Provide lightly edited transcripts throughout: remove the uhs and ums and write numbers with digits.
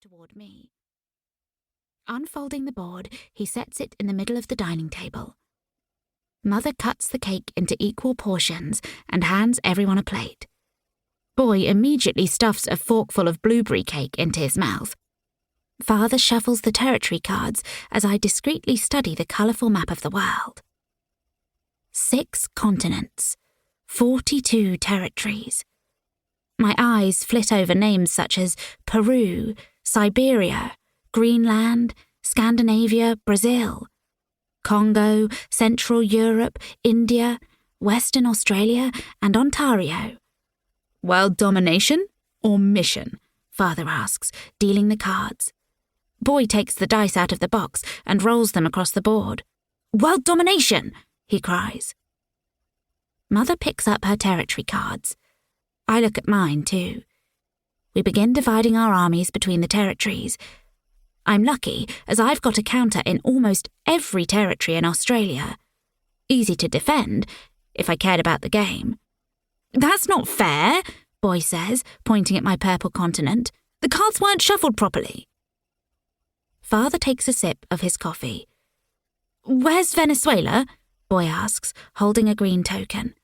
toward me. Unfolding the board, he sets it in the middle of the dining table. Mother cuts the cake into equal portions and hands everyone a plate. Boy immediately stuffs a forkful of blueberry cake into his mouth. Father shuffles the territory cards as I discreetly study the colourful map of the world. 6 continents, 42 territories. My eyes flit over names such as Peru, Siberia, Greenland, Scandinavia, Brazil, Congo, Central Europe, India, Western Australia, and Ontario. World domination or mission? Father asks, dealing the cards. Boy takes the dice out of the box and rolls them across the board. World domination, he cries. Mother picks up her territory cards. I look at mine too. We begin dividing our armies between the territories. I'm lucky, as I've got a counter in almost every territory in Australia. Easy to defend, if I cared about the game. That's not fair, Boy says, pointing at my purple continent. The cards weren't shuffled properly. Father takes a sip of his coffee. Where's Venezuela? Boy asks, holding a green token.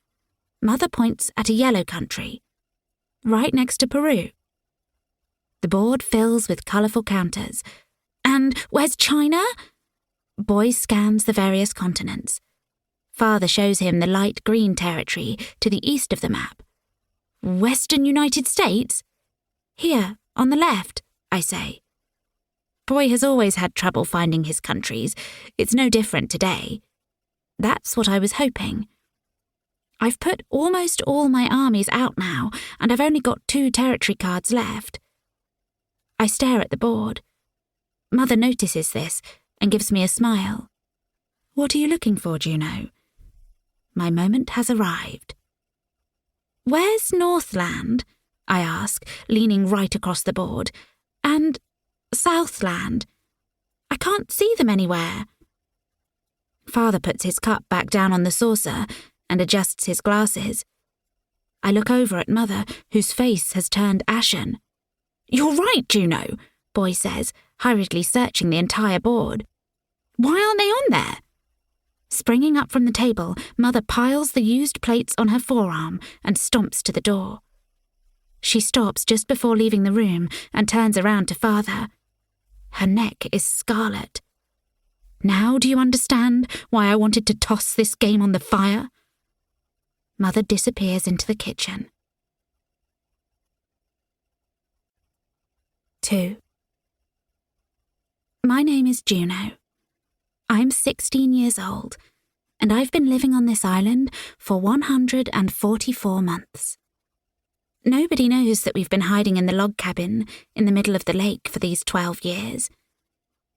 Mother points at a yellow country, right next to Peru. The board fills with colourful counters. And where's China? Boy scans the various continents. Father shows him the light green territory to the east of the map. Western United States? Here, on the left, I say. Boy has always had trouble finding his countries. It's no different today. That's what I was hoping. I've put almost all my armies out now, and I've only got 2 territory cards left. I stare at the board. Mother notices this and gives me a smile. What are you looking for, Juno? My moment has arrived. Where's Northland? I ask, leaning right across the board. And Southland? I can't see them anywhere. Father puts his cup back down on the saucer and adjusts his glasses. I look over at Mother, whose face has turned ashen. You're right, Juno, Boy says, hurriedly searching the entire board. Why aren't they on there? Springing up from the table, Mother piles the used plates on her forearm and stomps to the door. She stops just before leaving the room and turns around to Father. Her neck is scarlet. Now do you understand why I wanted to toss this game on the fire? Mother disappears into the kitchen. 2. My name is Juno. I'm 16 years old, and I've been living on this island for 144 months. Nobody knows that we've been hiding in the log cabin in the middle of the lake for these 12 years.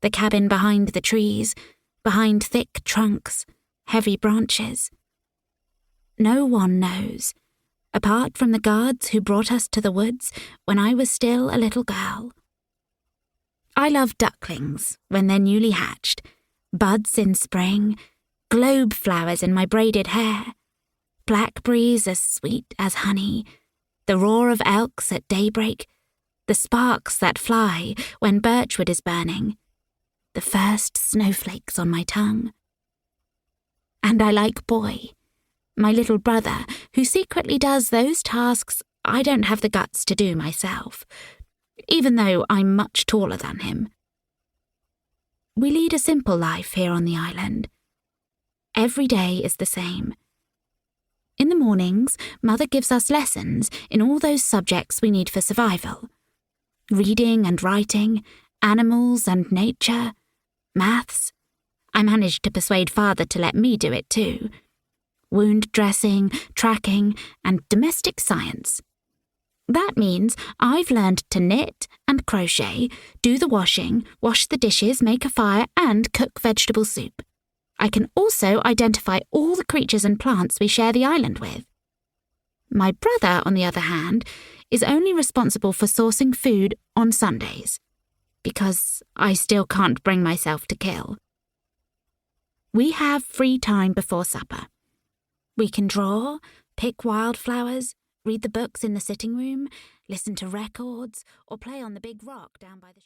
The cabin behind the trees, behind thick trunks, heavy branches. No one knows, apart from the guards who brought us to the woods when I was still a little girl. I love ducklings when they're newly hatched, buds in spring, globe flowers in my braided hair, blackberries as sweet as honey, the roar of elks at daybreak, the sparks that fly when birchwood is burning, the first snowflakes on my tongue. And I like Boy, my little brother, who secretly does those tasks I don't have the guts to do myself, even though I'm much taller than him. We lead a simple life here on the island. Every day is the same. In the mornings, Mother gives us lessons in all those subjects we need for survival. Reading and writing, animals and nature, maths. I managed to persuade Father to let me do it too. Wound dressing, tracking, and domestic science. That means I've learned to knit and crochet, do the washing, wash the dishes, make a fire, and cook vegetable soup. I can also identify all the creatures and plants we share the island with. My brother, on the other hand, is only responsible for sourcing food on Sundays, because I still can't bring myself to kill. We have free time before supper. We can draw, pick wildflowers, read the books in the sitting room, listen to records, or play on the big rock down by the